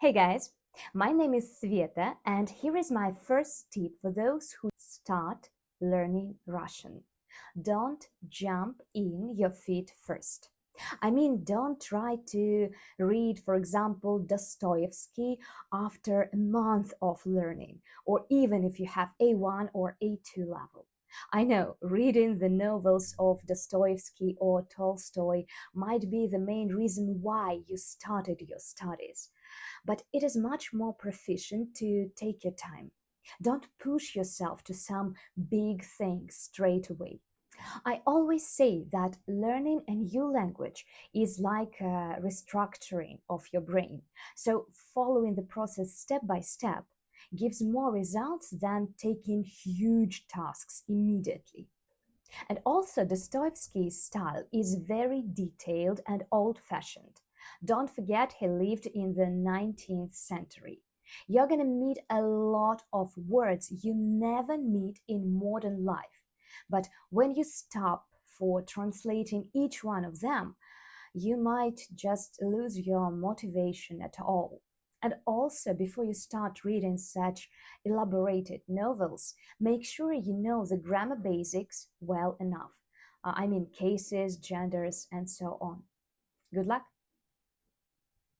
Hey guys, my name is Sveta, and here is my first tip for those who start learning Russian. Don't jump in your feet first. Don't try to read, for example, Dostoevsky after a month of learning, or even if you have A1 or A2 level. I know reading the novels of Dostoevsky or Tolstoy might be the main reason why you started your studies, but it is much more proficient to take your time. Don't push yourself to some big thing straight away. I always say that learning a new language is like a restructuring of your brain. So, following the process step by step gives more results than taking huge tasks immediately. And also, Dostoevsky's style is very detailed and old fashioned. Don't forget, he lived in the 19th century. You're gonna meet a lot of words you never meet in modern life. But when you stop for translating each one of them, you might just lose your motivation at all. And also, before you start reading such elaborated novels, make sure you know the grammar basics well enough. Cases, genders, and so on. Good luck!